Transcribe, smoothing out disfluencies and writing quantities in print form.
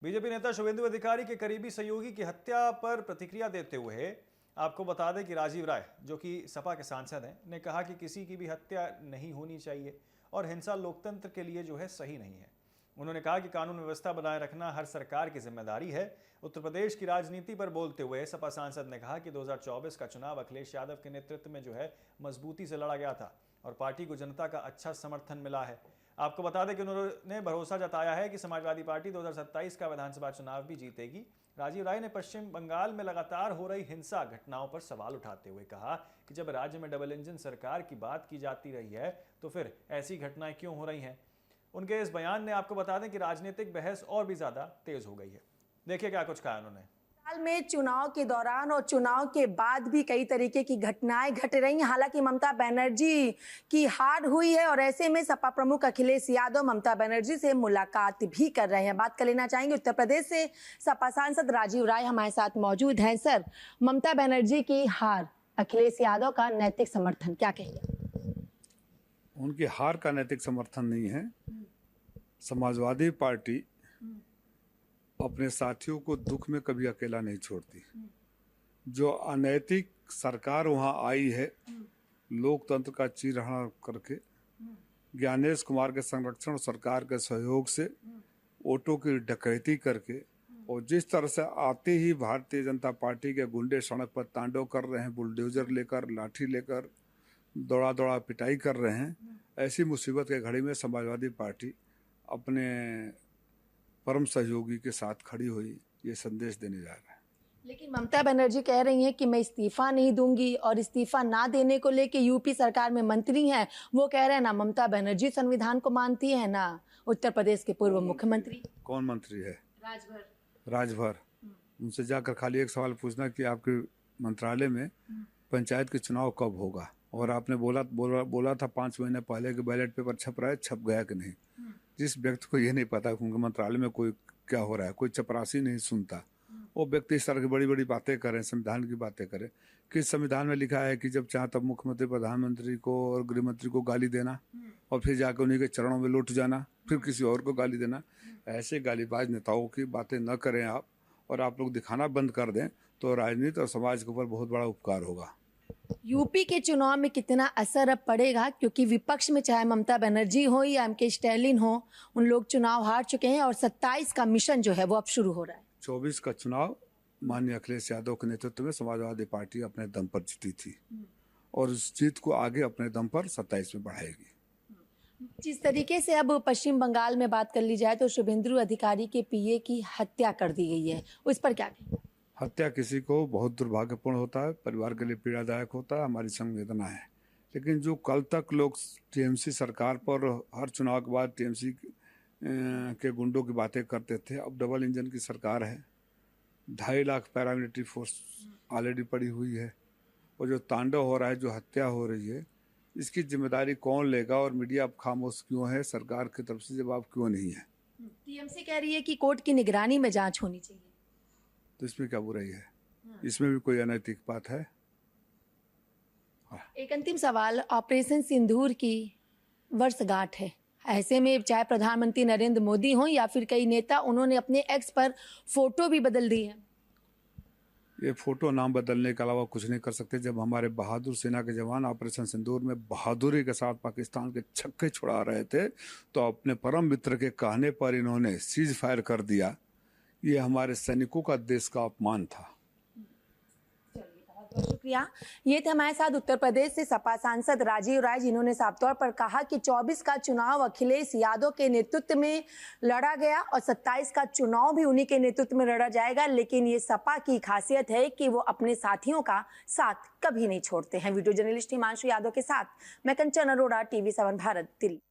BJP नेता शुभेंदु अधिकारी के करीबी सहयोगी की हत्या पर प्रतिक्रिया देते हुए आपको बता दें कि राजीव राय, जो कि सपा के सांसद हैं, ने कहा कि किसी की भी हत्या नहीं होनी चाहिए और हिंसा लोकतंत्र के लिए जो है सही नहीं है। उन्होंने कहा कि कानून व्यवस्था बनाए रखना हर सरकार की जिम्मेदारी है। उत्तर प्रदेश की राजनीति पर बोलते हुए सपा सांसद ने कहा कि 2024 का चुनाव अखिलेश यादव के नेतृत्व में जो है मजबूती से लड़ा गया था और पार्टी को जनता का अच्छा समर्थन मिला है। आपको बता दें कि उन्होंने भरोसा जताया है कि समाजवादी पार्टी 2027 का विधानसभा चुनाव भी जीतेगी। राजीव राय ने पश्चिम बंगाल में लगातार हो रही हिंसा घटनाओं पर सवाल उठाते हुए कहा कि जब राज्य में डबल इंजन सरकार की बात की जाती रही है तो फिर ऐसी घटनाएं क्यों हो रही हैं। उनके इस बयान ने आपको बता दें कि राजनीतिक बहस और भी ज्यादा तेज हो गई है। देखिए क्या कुछ कहा उन्होंने। साल में चुनाव के दौरान और चुनाव के बाद भी कई तरीके की घटनाएं घट रही हैं। हालांकि ममता बनर्जी की हार हुई है और ऐसे में सपा प्रमुख अखिलेश यादव ममता बनर्जी से मुलाकात भी कर रहे हैं। बात कर लेना चाहेंगे उत्तर प्रदेश से सपा सांसद राजीव राय हमारे साथ मौजूद हैं। सर, ममता बनर्जी की हार, अखिलेश यादव का नैतिक समर्थन, क्या कहेंगे? उनकी हार का नैतिक समर्थन नहीं है। समाजवादी पार्टी अपने साथियों को दुख में कभी अकेला नहीं छोड़ती। जो अनैतिक सरकार वहां आई है, लोकतंत्र का चीरहरण करके, ज्ञानेश कुमार के संरक्षण और सरकार के सहयोग से वोटों की डकैती करके, और जिस तरह से आते ही भारतीय जनता पार्टी के गुंडे सड़क पर तांडव कर रहे हैं, बुलडोजर लेकर, लाठी लेकर दौड़ा दौड़ा पिटाई कर रहे हैं, ऐसी मुसीबत के घड़ी में समाजवादी पार्टी अपने परम सहयोगी के साथ खड़ी हुई, ये संदेश देने जा रहा है। लेकिन ममता बनर्जी कह रही हैं कि मैं इस्तीफा नहीं दूंगी, और इस्तीफा ना देने को लेके यूपी सरकार में मंत्री हैं, वो कह रहे हैं ना ममता बनर्जी संविधान को मानती है ना उत्तर प्रदेश के पूर्व मुख्यमंत्री। कौन मंत्री है? राजभर। राजभर। उनसे जाकर खाली एक सवाल पूछना कि आपके मंत्रालय में पंचायत के चुनाव कब होगा, और आपने बोला था 5 महीने पहले कि बैलेट पेपर छप रहा है, छप गया कि नहीं। जिस व्यक्ति को ये नहीं पता कि उनके मंत्रालय में कोई क्या हो रहा है, कोई चपरासी नहीं सुनता, वो व्यक्ति इस तरह की बड़ी बड़ी बातें करें, संविधान की बातें करें। किस संविधान में लिखा है कि जब चाहे तब मुख्यमंत्री प्रधानमंत्री को और गृह मंत्री को गाली देना और फिर जाकर उन्हीं के चरणों में लौट जाना, फिर किसी और को गाली देना। ऐसे गालीबाज नेताओं की बातें न करें आप, और आप लोग दिखाना बंद कर दें तो राजनीति और समाज के ऊपर बहुत बड़ा उपकार होगा। यूपी के चुनाव में कितना असर अब पड़ेगा, क्योंकि विपक्ष में चाहे ममता बनर्जी हो या एम.के. स्टैलिन हो, उन लोग चुनाव हार चुके हैं और 27 का मिशन जो है वो अब शुरू हो रहा है। 24 का चुनाव माननीय अखिलेश यादव के नेतृत्व में समाजवादी पार्टी अपने दम पर जीती थी और उस जीत को आगे अपने दम पर 27 में बढ़ाएगी। जिस तरीके से अब पश्चिम बंगाल में बात कर ली जाए तो शुभेंदु अधिकारी के पीए की हत्या कर दी गई है, उस पर क्या कहेंगे? हत्या किसी को बहुत दुर्भाग्यपूर्ण होता है, परिवार के लिए पीड़ादायक होता है, हमारी संवेदना है। लेकिन जो कल तक लोग टीएमसी सरकार पर हर चुनाव के बाद टीएमसी के गुंडों की बातें करते थे, अब डबल इंजन की सरकार है, 2.5 लाख पैरामिलिट्री फोर्स ऑलरेडी पड़ी हुई है, और जो तांडव हो रहा है, जो हत्या हो रही है, इसकी जिम्मेदारी कौन लेगा और मीडिया अब खामोश क्यों है? सरकार की तरफ से जवाब क्यों नहीं है? टीएमसी कह रही है कि कोर्ट की निगरानी में जांच होनी चाहिए, तो इसमें क्या बुराई है? इसमें भी कोई अनैतिक बात है? एक अंतिम सवाल, ऑपरेशन सिंदूर की वर्षगांठ है, ऐसे में चाहे प्रधानमंत्री नरेंद्र मोदी हो या फिर कई नेता, उन्होंने अपने एक्स पर फोटो भी बदल दी है। ये फोटो नाम बदलने के अलावा कुछ नहीं कर सकते। जब हमारे बहादुर सेना के जवान ऑपरेशन सिंदूर में बहादुरी के साथ पाकिस्तान के छक्के छुड़ा रहे थे, तो अपने परम मित्र के कहने पर इन्होंने सीज फायर कर दिया। ये हमारे सैनिकों का देश का अपमान था। बहुत शुक्रिया। ये थे हमारे साथ उत्तर प्रदेश से सपा सांसद राजीव राय, जिन्होंने साफ तौर पर कहा कि 24 का चुनाव अखिलेश यादव के नेतृत्व में लड़ा गया और 27 का चुनाव भी उन्हीं के नेतृत्व में लड़ा जाएगा। लेकिन ये सपा की खासियत है कि वो अपने साथियों का साथ कभी नहीं छोड़ते हैं। वीडियो जर्नलिस्ट हिमांशु यादव के साथ मैं कंचन अरोड़ा, TV7 भारत, दिल्ली।